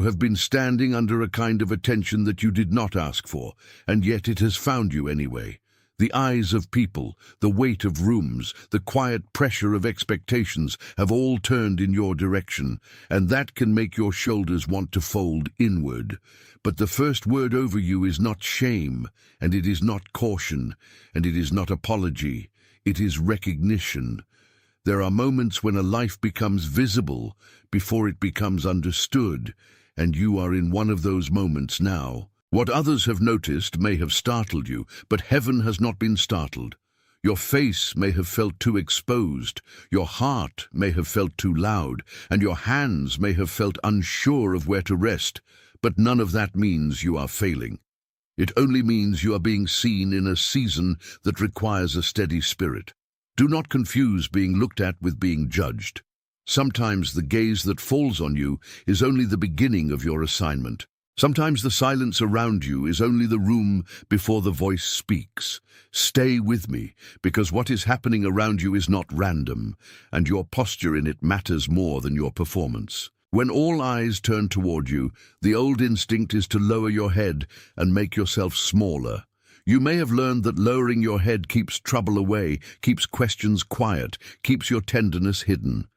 have been standing under a kind of attention that you did not ask for, and yet it has found you anyway. The eyes of people, the weight of rooms, the quiet pressure of expectations have all turned in your direction, and that can make your shoulders want to fold inward. But the first word over you is not shame, and it is not caution, and it is not apology. It is recognition. There are moments when a life becomes visible before it becomes understood, and you are in one of those moments now. What others have noticed may have startled you, but heaven has not been startled. Your face may have felt too exposed, your heart may have felt too loud, and your hands may have felt unsure of where to rest, but none of that means you are failing. It only means you are being seen in a season that requires a steady spirit. Do not confuse being looked at with being judged. Sometimes the gaze that falls on you is only the beginning of your assignment. Sometimes the silence around you is only the room before the voice speaks. Stay with me, because what is happening around you is not random, and your posture in it matters more than your performance. When all eyes turn toward you, the old instinct is to lower your head and make yourself smaller. You may have learned that lowering your head keeps trouble away, keeps questions quiet, keeps your tenderness hidden.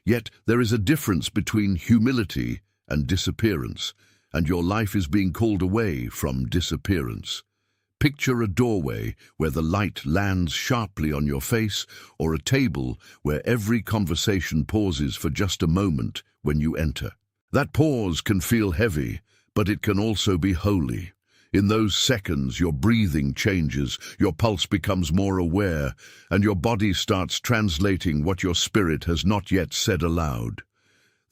Yet there is a difference between humility and disappearance, and your life is being called away from disappearance. Picture a doorway where the light lands sharply on your face, or a table where every conversation pauses for just a moment when you enter. That pause can feel heavy, but it can also be holy. In those seconds, your breathing changes, your pulse becomes more aware, and your body starts translating what your spirit has not yet said aloud.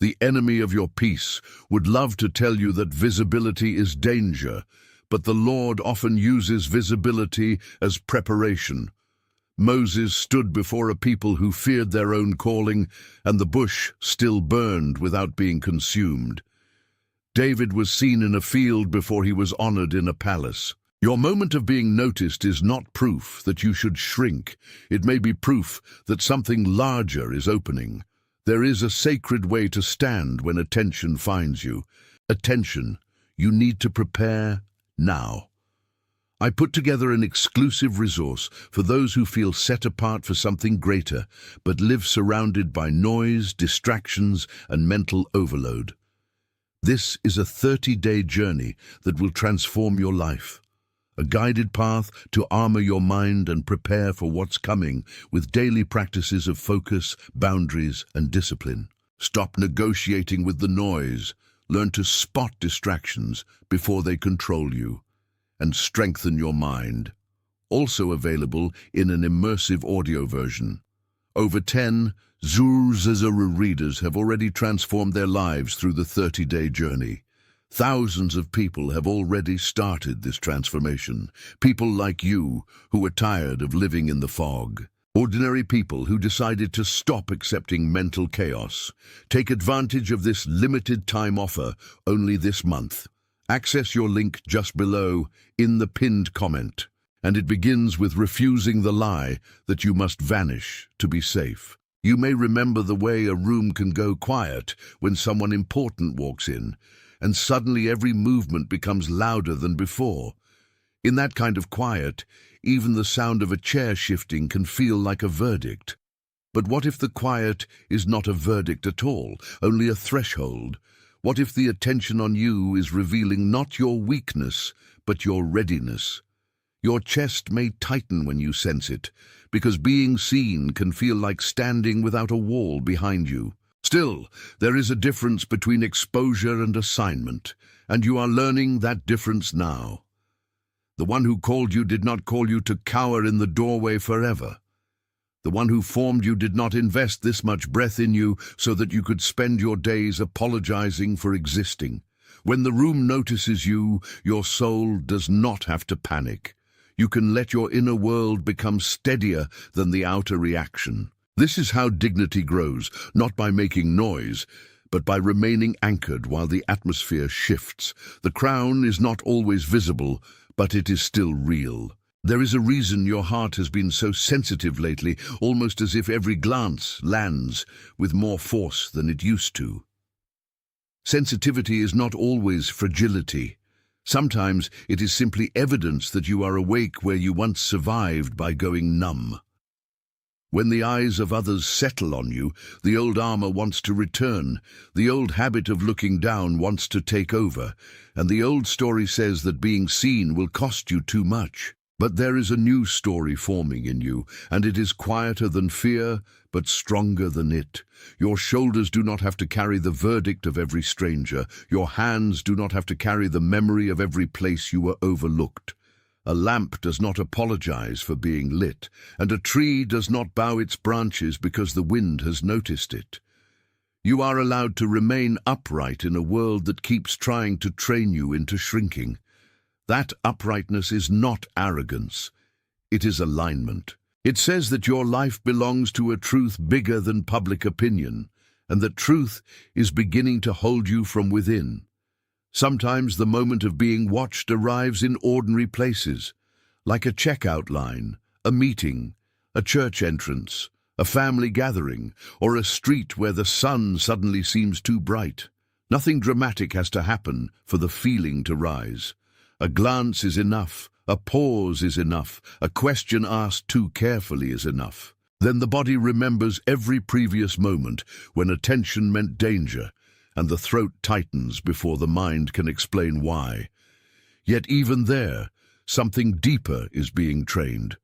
The enemy of your peace would love to tell you that visibility is danger, but the Lord often uses visibility as preparation. Moses stood before a people who feared their own calling, and the bush still burned without being consumed. David was seen in a field before he was honored in a palace. Your moment of being noticed is not proof that you should shrink. It may be proof that something larger is opening. There is a sacred way to stand when attention finds you. Attention, you need to prepare now. I put together an exclusive resource for those who feel set apart for something greater, but live surrounded by noise, distractions, and mental overload. This is a 30-day journey that will transform your life. A guided path to armor your mind and prepare for what's coming with daily practices of focus, boundaries, and discipline. Stop negotiating with the noise. Learn to spot distractions before they control you, and strengthen your mind. Also available in an immersive audio version. Over 10 Zuru readers have already transformed their lives through the 30-day journey. Thousands of people have already started this transformation. People like you who are tired of living in the fog. Ordinary people who decided to stop accepting mental chaos. Take advantage of this limited time offer only this month. Access your link just below in the pinned comment. And it begins with refusing the lie that you must vanish to be safe. You may remember the way a room can go quiet when someone important walks in, and suddenly every movement becomes louder than before. In that kind of quiet, even the sound of a chair shifting can feel like a verdict. But what if the quiet is not a verdict at all, only a threshold? What if the attention on you is revealing not your weakness, but your readiness? Your chest may tighten when you sense it, because being seen can feel like standing without a wall behind you. Still, there is a difference between exposure and assignment, and you are learning that difference now. The one who called you did not call you to cower in the doorway forever. The one who formed you did not invest this much breath in you so that you could spend your days apologizing for existing. When the room notices you, your soul does not have to panic. You can let your inner world become steadier than the outer reaction. This is how dignity grows, not by making noise, but by remaining anchored while the atmosphere shifts. The crown is not always visible, but it is still real. There is a reason your heart has been so sensitive lately, almost as if every glance lands with more force than it used to. Sensitivity is not always fragility. Sometimes it is simply evidence that you are awake where you once survived by going numb. When the eyes of others settle on you, the old armor wants to return, the old habit of looking down wants to take over, and the old story says that being seen will cost you too much. But there is a new story forming in you, and it is quieter than fear, but stronger than it. Your shoulders do not have to carry the verdict of every stranger. Your hands do not have to carry the memory of every place you were overlooked. A lamp does not apologize for being lit, and a tree does not bow its branches because the wind has noticed it. You are allowed to remain upright in a world that keeps trying to train you into shrinking. That uprightness is not arrogance. It is alignment. It says that your life belongs to a truth bigger than public opinion, and that truth is beginning to hold you from within. Sometimes the moment of being watched arrives in ordinary places, like a checkout line, a meeting, a church entrance, a family gathering, or a street where the sun suddenly seems too bright. Nothing dramatic has to happen for the feeling to rise. A glance is enough, a pause is enough, a question asked too carefully is enough. Then the body remembers every previous moment when attention meant danger, and the throat tightens before the mind can explain why. Yet even there, something deeper is being trained.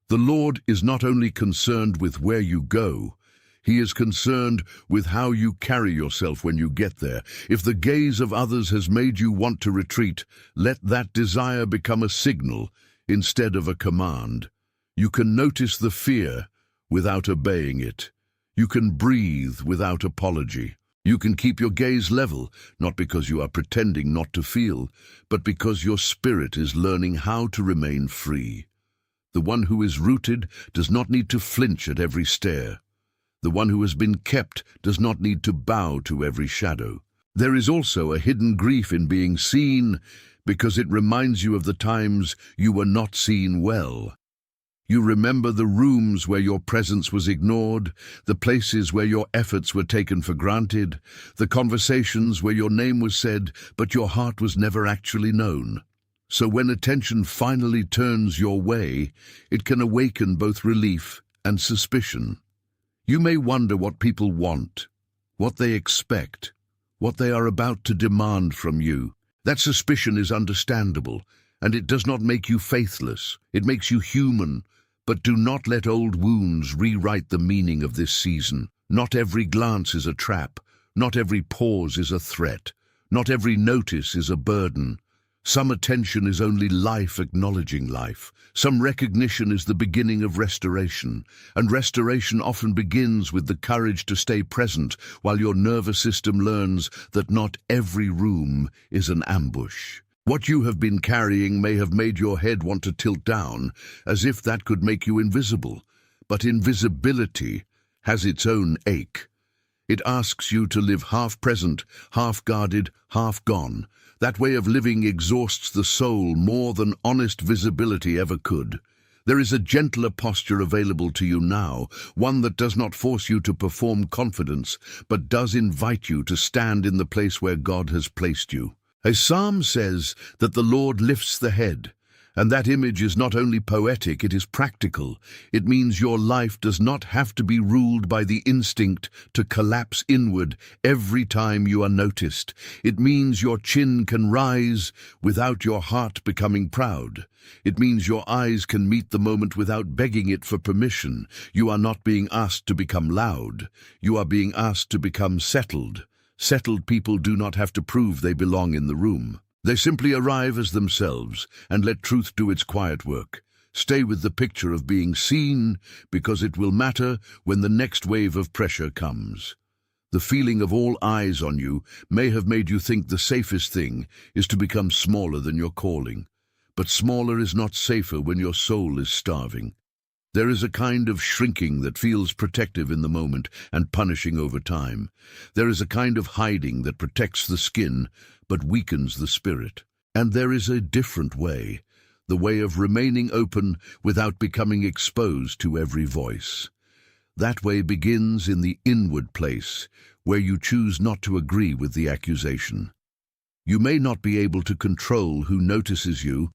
The Lord is not only concerned with where you go, He is concerned with how you carry yourself when you get there. If the gaze of others has made you want to retreat, let that desire become a signal instead of a command. You can notice the fear without obeying it. You can breathe without apology. You can keep your gaze level, not because you are pretending not to feel, but because your spirit is learning how to remain free. The one who is rooted does not need to flinch at every stare. The one who has been kept does not need to bow to every shadow. There is also a hidden grief in being seen, because it reminds you of the times you were not seen well. You remember the rooms where your presence was ignored, the places where your efforts were taken for granted, the conversations where your name was said, but your heart was never actually known. So when attention finally turns your way, it can awaken both relief and suspicion. You may wonder what people want, what they expect, what they are about to demand from you. That suspicion is understandable, and it does not make you faithless. It makes you human. But do not let old wounds rewrite the meaning of this season. Not every glance is a trap. Not every pause is a threat. Not every notice is a burden. Some attention is only life acknowledging life. Some recognition is the beginning of restoration. And restoration often begins with the courage to stay present while your nervous system learns that not every room is an ambush. What you have been carrying may have made your head want to tilt down, as if that could make you invisible. But invisibility has its own ache. It asks you to live half present, half guarded, half gone. That way of living exhausts the soul more than honest visibility ever could. There is a gentler posture available to you now, one that does not force you to perform confidence, but does invite you to stand in the place where God has placed you. A psalm says that the Lord lifts the head, and that image is not only poetic, it is practical. It means your life does not have to be ruled by the instinct to collapse inward every time you are noticed. It means your chin can rise without your heart becoming proud. It means your eyes can meet the moment without begging it for permission. You are not being asked to become loud. You are being asked to become settled. Settled people do not have to prove they belong in the room. They simply arrive as themselves and let truth do its quiet work. Stay with the picture of being seen, because it will matter when the next wave of pressure comes. The feeling of all eyes on you may have made you think the safest thing is to become smaller than your calling. But smaller is not safer when your soul is starving. There is a kind of shrinking that feels protective in the moment and punishing over time. There is a kind of hiding that protects the skin but weakens the spirit. And there is a different way, the way of remaining open without becoming exposed to every voice. That way begins in the inward place, where you choose not to agree with the accusation. You may not be able to control who notices you,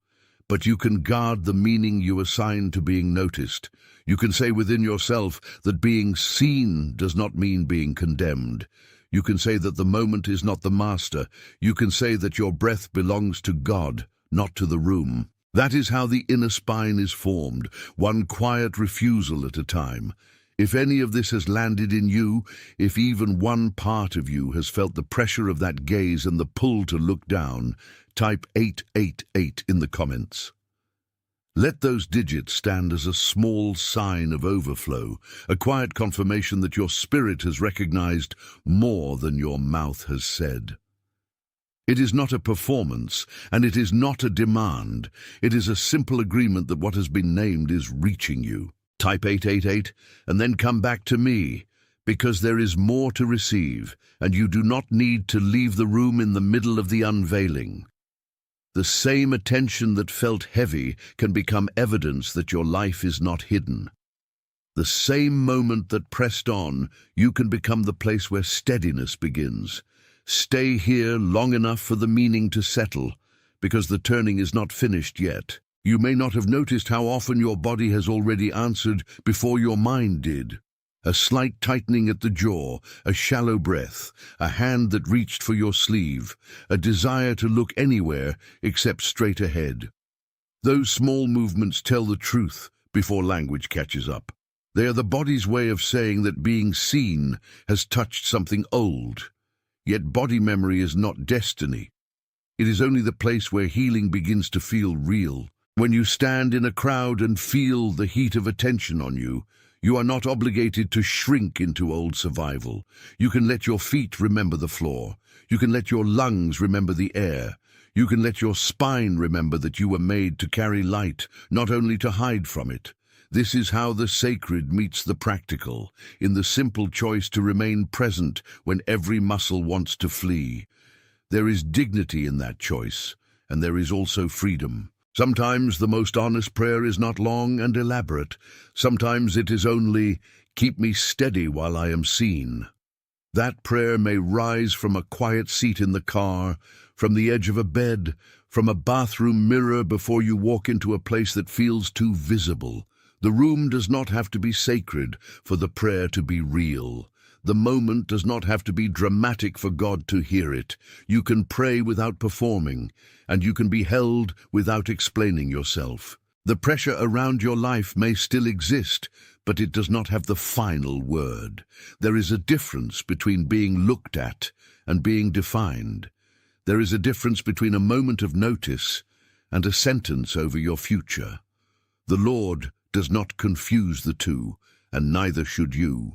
but you can guard the meaning you assign to being noticed. You can say within yourself that being seen does not mean being condemned. You can say that the moment is not the master. You can say that your breath belongs to God, not to the room. That is how the inner spine is formed, one quiet refusal at a time. If any of this has landed in you, if even one part of you has felt the pressure of that gaze and the pull to look down, type 888 in the comments. Let those digits stand as a small sign of overflow, a quiet confirmation that your spirit has recognized more than your mouth has said. It is not a performance, and it is not a demand. It is a simple agreement that what has been named is reaching you. Type 888 and then come back to me, because there is more to receive, and you do not need to leave the room in the middle of the unveiling. The same attention that felt heavy can become evidence that your life is not hidden. The same moment that pressed on, you can become the place where steadiness begins. Stay here long enough for the meaning to settle, because the turning is not finished yet. You may not have noticed how often your body has already answered before your mind did. A slight tightening at the jaw, a shallow breath, a hand that reached for your sleeve, a desire to look anywhere except straight ahead. Those small movements tell the truth before language catches up. They are the body's way of saying that being seen has touched something old. Yet body memory is not destiny. It is only the place where healing begins to feel real. When you stand in a crowd and feel the heat of attention on you, you are not obligated to shrink into old survival. You can let your feet remember the floor. You can let your lungs remember the air. You can let your spine remember that you were made to carry light, not only to hide from it. This is how the sacred meets the practical, in the simple choice to remain present when every muscle wants to flee. There is dignity in that choice, and there is also freedom. Sometimes the most honest prayer is not long and elaborate. Sometimes it is only, "Keep me steady while I am seen." That prayer may rise from a quiet seat in the car, from the edge of a bed, from a bathroom mirror before you walk into a place that feels too visible. The room does not have to be sacred for the prayer to be real. The moment does not have to be dramatic for God to hear it. You can pray without performing, and you can be held without explaining yourself. The pressure around your life may still exist, but it does not have the final word. There is a difference between being looked at and being defined. There is a difference between a moment of notice and a sentence over your future. The Lord does not confuse the two, and neither should you.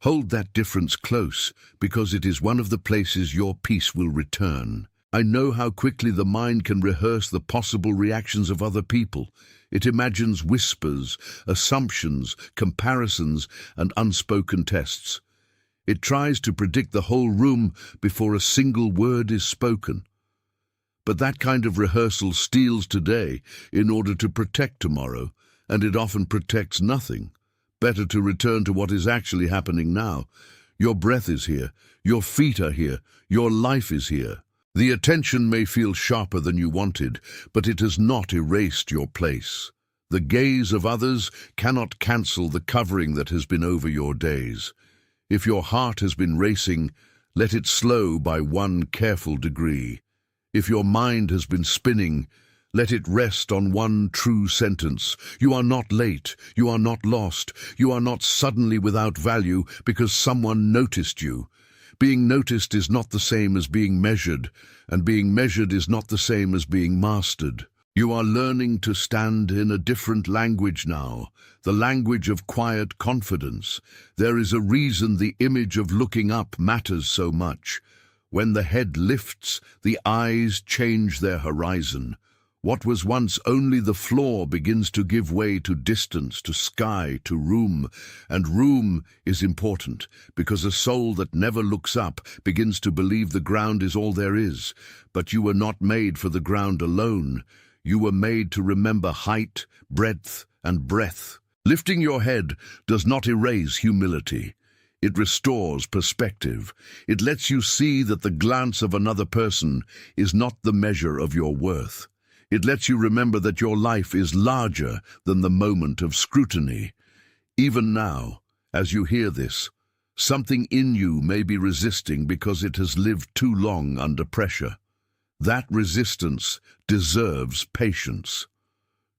Hold that difference close, because it is one of the places your peace will return. I know how quickly the mind can rehearse the possible reactions of other people. It imagines whispers, assumptions, comparisons, and unspoken tests. It tries to predict the whole room before a single word is spoken. But that kind of rehearsal steals today in order to protect tomorrow, and it often protects nothing. Better to return to what is actually happening now. Your breath is here, your feet are here, your life is here. The attention may feel sharper than you wanted, but it has not erased your place. The gaze of others cannot cancel the covering that has been over your days. If your heart has been racing, let it slow by one careful degree. If your mind has been spinning, let it rest on one true sentence. You are not late. You are not lost. You are not suddenly without value because someone noticed you. Being noticed is not the same as being measured, and being measured is not the same as being mastered. You are learning to stand in a different language now, the language of quiet confidence. There is a reason the image of looking up matters so much. When the head lifts, the eyes change their horizon. What was once only the floor begins to give way to distance, to sky, to room. And room is important, because a soul that never looks up begins to believe the ground is all there is. But you were not made for the ground alone. You were made to remember height, breadth, and breath. Lifting your head does not erase humility. It restores perspective. It lets you see that the glance of another person is not the measure of your worth. It lets you remember that your life is larger than the moment of scrutiny. Even now, as you hear this, something in you may be resisting because it has lived too long under pressure. That resistance deserves patience.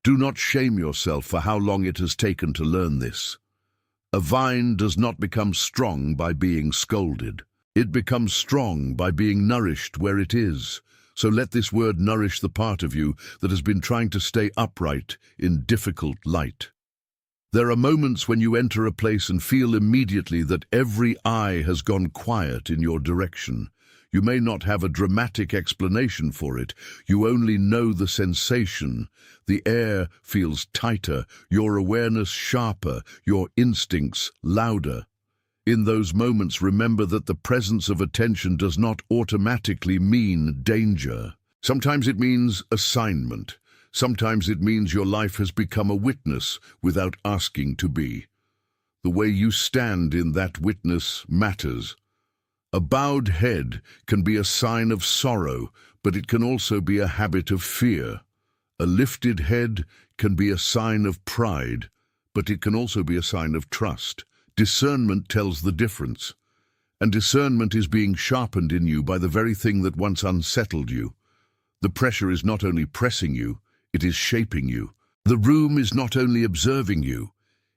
Do not shame yourself for how long it has taken to learn this. A vine does not become strong by being scolded. It becomes strong by being nourished where it is. So let this word nourish the part of you that has been trying to stay upright in difficult light. There are moments when you enter a place and feel immediately that every eye has gone quiet in your direction. You may not have a dramatic explanation for it. You only know the sensation. The air feels tighter, your awareness sharper, your instincts louder. In those moments, remember that the presence of attention does not automatically mean danger. Sometimes it means assignment. Sometimes it means your life has become a witness without asking to be. The way you stand in that witness matters. A bowed head can be a sign of sorrow, but it can also be a habit of fear. A lifted head can be a sign of pride, but it can also be a sign of trust. Discernment tells the difference, and discernment is being sharpened in you by the very thing that once unsettled you. The pressure is not only pressing you, it is shaping you. The room is not only observing you,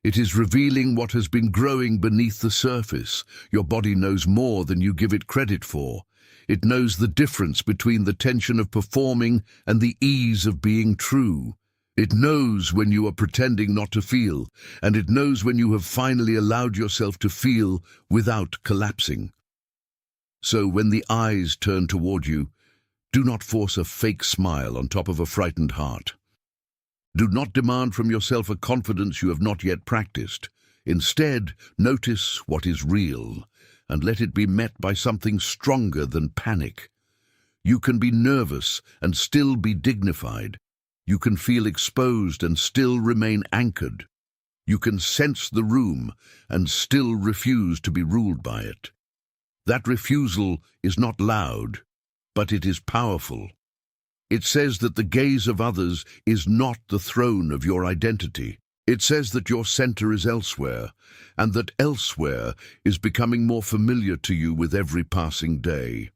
it is revealing what has been growing beneath the surface. Your body knows more than you give it credit for. It knows the difference between the tension of performing and the ease of being true. It knows when you are pretending not to feel, and it knows when you have finally allowed yourself to feel without collapsing. So when the eyes turn toward you, do not force a fake smile on top of a frightened heart. Do not demand from yourself a confidence you have not yet practiced. Instead, notice what is real, and let it be met by something stronger than panic. You can be nervous and still be dignified. You can feel exposed and still remain anchored. You can sense the room and still refuse to be ruled by it. That refusal is not loud, but it is powerful. It says that the gaze of others is not the throne of your identity. It says that your center is elsewhere, and that elsewhere is becoming more familiar to you with every passing day.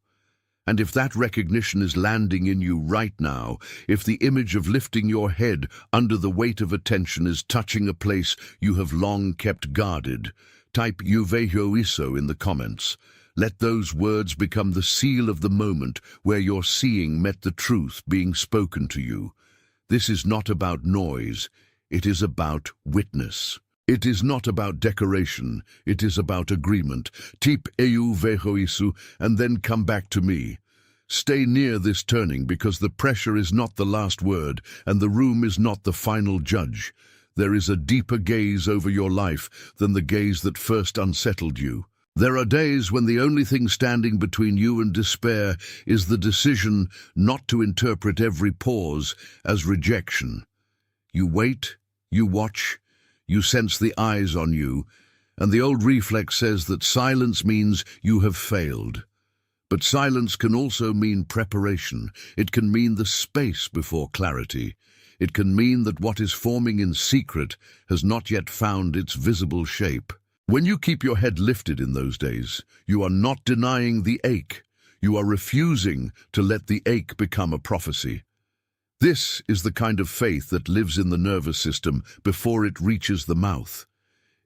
And if that recognition is landing in you right now, if the image of lifting your head under the weight of attention is touching a place you have long kept guarded, type Uvehoiso in the comments. Let those words become the seal of the moment where your seeing met the truth being spoken to you. This is not about noise, it is about witness. It is not about decoration, it is about agreement. Type Uvehoiso and then come back to me. Stay near this turning because the pressure is not the last word and the room is not the final judge. There is a deeper gaze over your life than the gaze that first unsettled you. There are days when the only thing standing between you and despair is the decision not to interpret every pause as rejection. You wait, you watch, you sense the eyes on you, and the old reflex says that silence means you have failed. But silence can also mean preparation. It can mean the space before clarity. It can mean that what is forming in secret has not yet found its visible shape. When you keep your head lifted in those days, you are not denying the ache. You are refusing to let the ache become a prophecy. This is the kind of faith that lives in the nervous system before it reaches the mouth.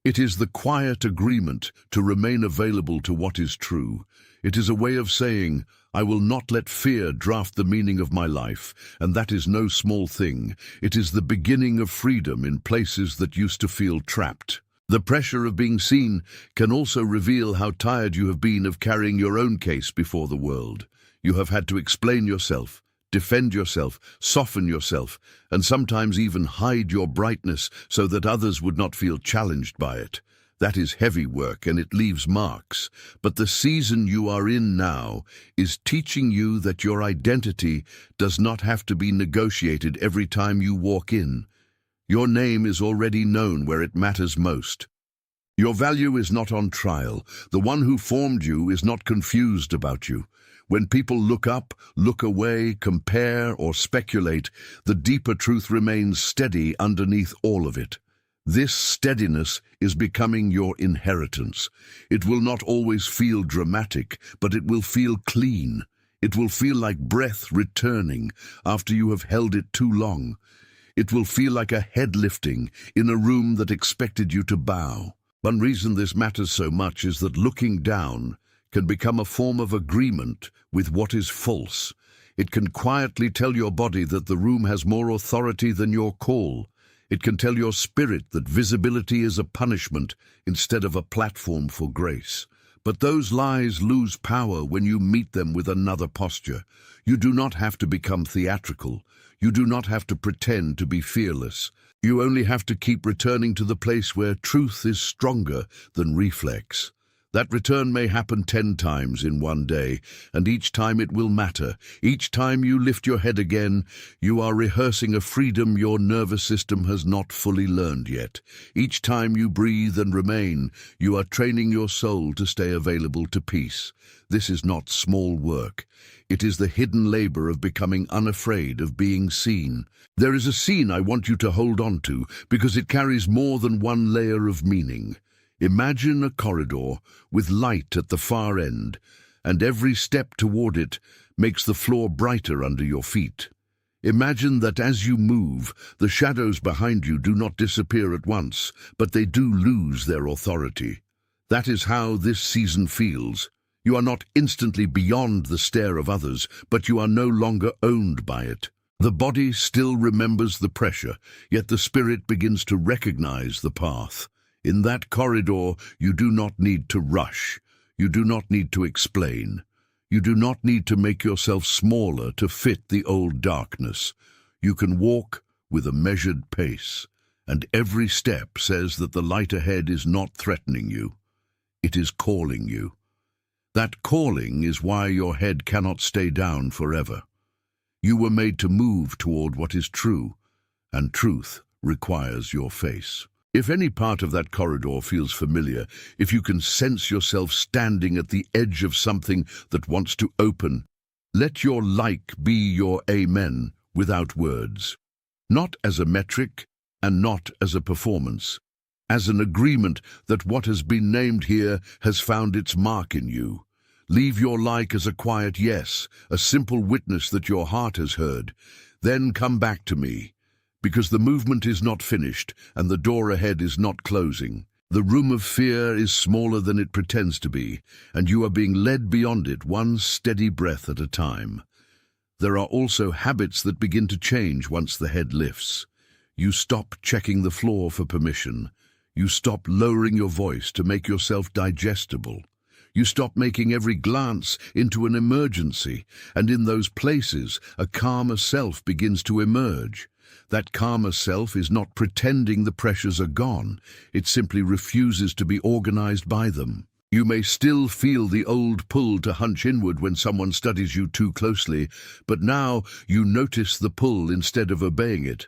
It is the quiet agreement to remain available to what is true. It is a way of saying, I will not let fear draft the meaning of my life, and that is no small thing. It is the beginning of freedom in places that used to feel trapped. The pressure of being seen can also reveal how tired you have been of carrying your own case before the world. You have had to explain yourself, defend yourself, soften yourself, and sometimes even hide your brightness so that others would not feel challenged by it. That is heavy work and it leaves marks. But the season you are in now is teaching you that your identity does not have to be negotiated every time you walk in. Your name is already known where it matters most. Your value is not on trial. The one who formed you is not confused about you. When people look up, look away, compare, or speculate, the deeper truth remains steady underneath all of it. This steadiness is becoming your inheritance. It will not always feel dramatic, but it will feel clean. It will feel like breath returning after you have held it too long. It will feel like a head lifting in a room that expected you to bow. One reason this matters so much is that looking down can become a form of agreement with what is false. It can quietly tell your body that the room has more authority than your call. It can tell your spirit that visibility is a punishment instead of a platform for grace. But those lies lose power when you meet them with another posture. You do not have to become theatrical. You do not have to pretend to be fearless. You only have to keep returning to the place where truth is stronger than reflex. That return may happen 10 times in one day, and each time it will matter. Each time you lift your head again, you are rehearsing a freedom your nervous system has not fully learned yet. Each time you breathe and remain, you are training your soul to stay available to peace. This is not small work. It is the hidden labor of becoming unafraid of being seen. There is a scene I want you to hold on to because it carries more than one layer of meaning. Imagine a corridor with light at the far end, and every step toward it makes the floor brighter under your feet. Imagine that as you move, the shadows behind you do not disappear at once, but they do lose their authority. That is how this season feels. You are not instantly beyond the stare of others, but you are no longer owned by it. The body still remembers the pressure, yet the spirit begins to recognize the path. In that corridor, you do not need to rush. You do not need to explain. You do not need to make yourself smaller to fit the old darkness. You can walk with a measured pace, and every step says that the light ahead is not threatening you. It is calling you. That calling is why your head cannot stay down forever. You were made to move toward what is true, and truth requires your face. If any part of that corridor feels familiar, if you can sense yourself standing at the edge of something that wants to open, let your like be your amen without words. Not as a metric and not as a performance. As an agreement that what has been named here has found its mark in you. Leave your like as a quiet yes, a simple witness that your heart has heard. Then come back to me, because the movement is not finished and the door ahead is not closing. The room of fear is smaller than it pretends to be, and you are being led beyond it one steady breath at a time. There are also habits that begin to change once the head lifts. You stop checking the floor for permission. You stop lowering your voice to make yourself digestible. You stop making every glance into an emergency, and in those places, a calmer self begins to emerge. That calmer self is not pretending the pressures are gone. It simply refuses to be organized by them. You may still feel the old pull to hunch inward when someone studies you too closely, but now you notice the pull instead of obeying it.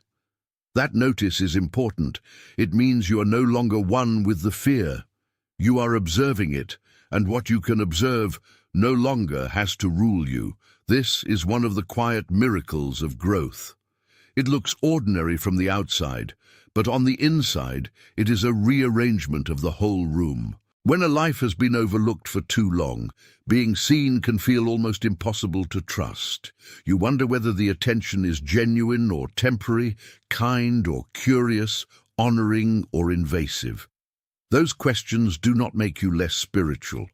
That notice is important. It means you are no longer one with the fear. You are observing it, and what you can observe no longer has to rule you. This is one of the quiet miracles of growth. It looks ordinary from the outside, but on the inside, it is a rearrangement of the whole room. When a life has been overlooked for too long, being seen can feel almost impossible to trust. You wonder whether the attention is genuine or temporary, kind or curious, honoring or invasive. Those questions do not make you less spiritual.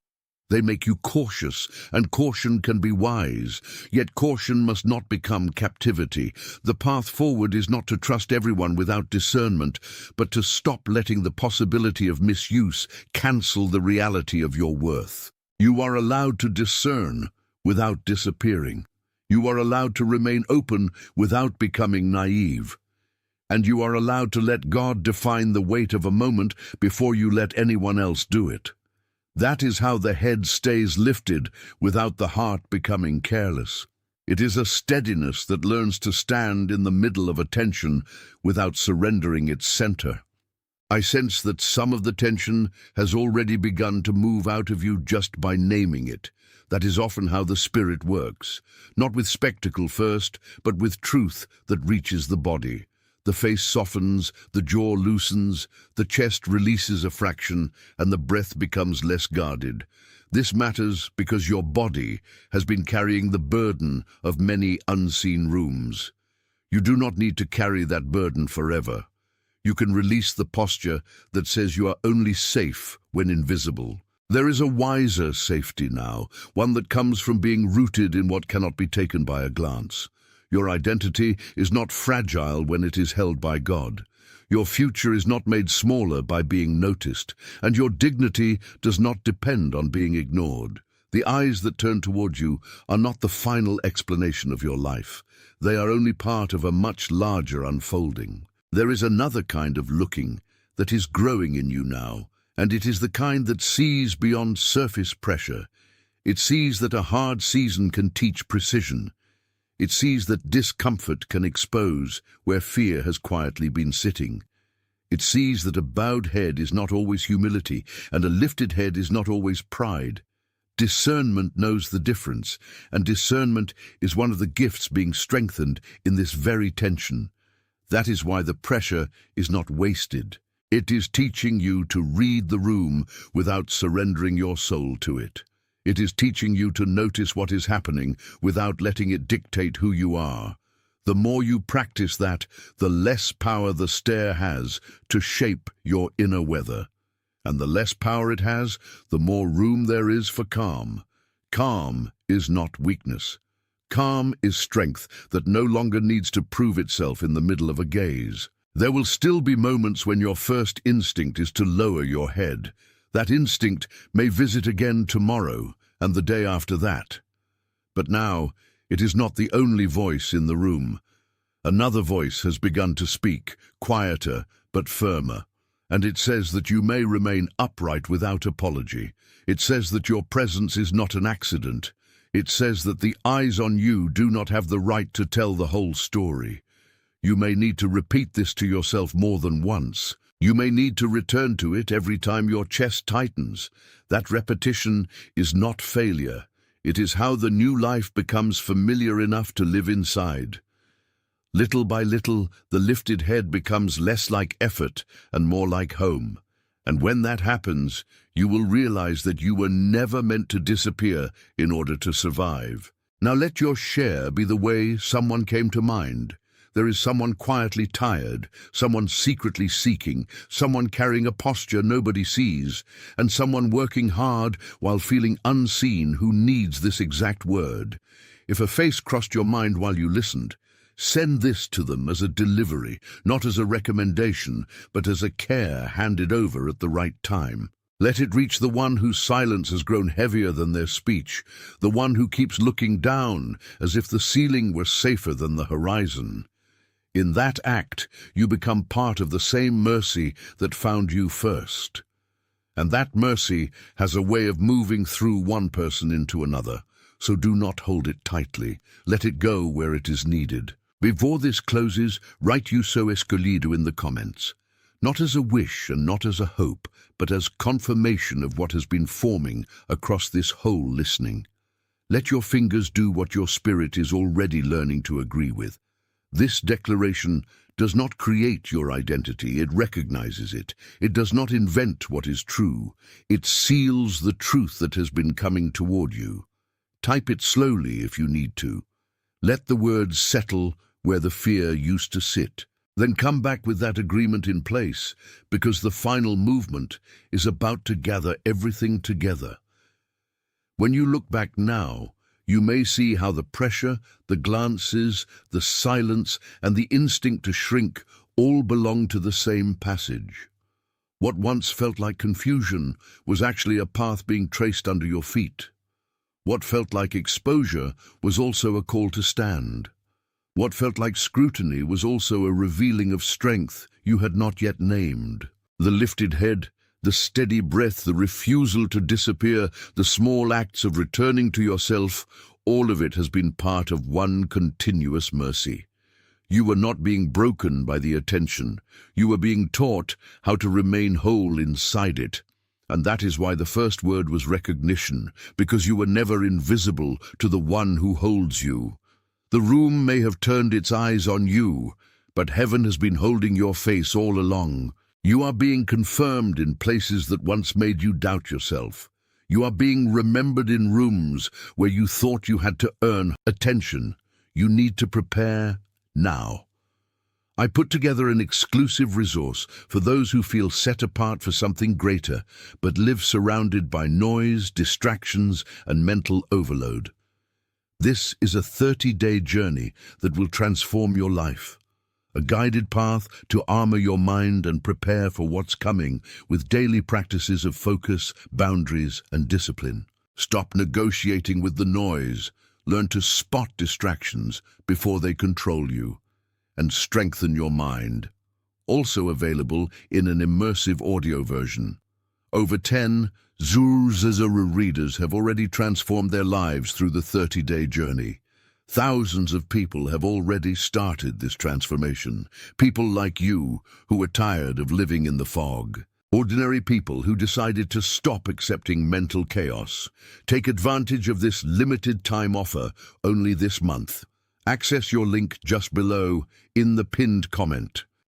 They make you cautious, and caution can be wise. Yet caution must not become captivity. The path forward is not to trust everyone without discernment, but to stop letting the possibility of misuse cancel the reality of your worth. You are allowed to discern without disappearing. You are allowed to remain open without becoming naive. And you are allowed to let God define the weight of a moment before you let anyone else do it. That is how the head stays lifted without the heart becoming careless. It is a steadiness that learns to stand in the middle of a tension without surrendering its center. I sense that some of the tension has already begun to move out of you just by naming it. That is often how the spirit works, not with spectacle first, but with truth that reaches the body. The face softens, the jaw loosens, the chest releases a fraction, and the breath becomes less guarded. This matters because your body has been carrying the burden of many unseen rooms. You do not need to carry that burden forever. You can release the posture that says you are only safe when invisible. There is a wiser safety now, one that comes from being rooted in what cannot be taken by a glance. Your identity is not fragile when it is held by God. Your future is not made smaller by being noticed, and your dignity does not depend on being ignored. The eyes that turn toward you are not the final explanation of your life. They are only part of a much larger unfolding. There is another kind of looking that is growing in you now, and it is the kind that sees beyond surface pressure. It sees that a hard season can teach precision. It sees that discomfort can expose where fear has quietly been sitting. It sees that a bowed head is not always humility, and a lifted head is not always pride. Discernment knows the difference, and discernment is one of the gifts being strengthened in this very tension. That is why the pressure is not wasted. It is teaching you to read the room without surrendering your soul to it. It is teaching you to notice what is happening without letting it dictate who you are. The more you practice that, the less power the stare has to shape your inner weather. And the less power it has, the more room there is for calm. Calm is not weakness. Calm is strength that no longer needs to prove itself in the middle of a gaze. There will still be moments when your first instinct is to lower your head. That instinct may visit again tomorrow and the day after that. But now, it is not the only voice in the room. Another voice has begun to speak, quieter but firmer. And it says that you may remain upright without apology. It says that your presence is not an accident. It says that the eyes on you do not have the right to tell the whole story. You may need to repeat this to yourself more than once. You may need to return to it every time your chest tightens. That repetition is not failure. It is how the new life becomes familiar enough to live inside. Little by little, the lifted head becomes less like effort and more like home. And when that happens, you will realize that you were never meant to disappear in order to survive. Now let your share be the way someone came to mind. There is someone quietly tired, someone secretly seeking, someone carrying a posture nobody sees, and someone working hard while feeling unseen who needs this exact word. If a face crossed your mind while you listened, send this to them as a delivery, not as a recommendation, but as a care handed over at the right time. Let it reach the one whose silence has grown heavier than their speech, the one who keeps looking down as if the ceiling were safer than the horizon. In that act, you become part of the same mercy that found you first. And that mercy has a way of moving through one person into another, so do not hold it tightly. Let it go where it is needed. Before this closes, write "Eu sou escolhido" in the comments. Not as a wish and not as a hope, but as confirmation of what has been forming across this whole listening. Let your fingers do what your spirit is already learning to agree with. This declaration does not create your identity, it recognizes it. It does not invent what is true. It seals the truth that has been coming toward you. Type it slowly if you need to. Let the words settle where the fear used to sit. Then come back with that agreement in place, because the final movement is about to gather everything together. When you look back now, you may see how the pressure, the glances, the silence, and the instinct to shrink all belong to the same passage. What once felt like confusion was actually a path being traced under your feet. What felt like exposure was also a call to stand. What felt like scrutiny was also a revealing of strength you had not yet named. The lifted head, the steady breath, the refusal to disappear, the small acts of returning to yourself, All of it has been part of one continuous mercy. You were not being broken by the attention. You were being taught how to remain whole inside it. And that is why the first word was recognition, because you were never invisible to the one who holds you. The room may have turned its eyes on you, but heaven has been holding your face all along. You are being confirmed in places that once made you doubt yourself. You are being remembered in rooms where you thought you had to earn attention. You need to prepare now. I put together an exclusive resource for those who feel set apart for something greater, but live surrounded by noise, distractions, and mental overload. This is a 30-day journey that will transform your life. A guided path to armor your mind and prepare for what's coming with daily practices of focus, boundaries, and discipline. Stop negotiating with the noise. Learn to spot distractions before they control you, and strengthen your mind. Also available in an immersive audio version. Over 10 Zuru readers have already transformed their lives through the 30-day journey. Thousands of people have already started this transformation. People like you who are tired of living in the fog. Ordinary people who decided to stop accepting mental chaos. Take advantage of this limited time offer only this month. Access your link just below in the pinned comment.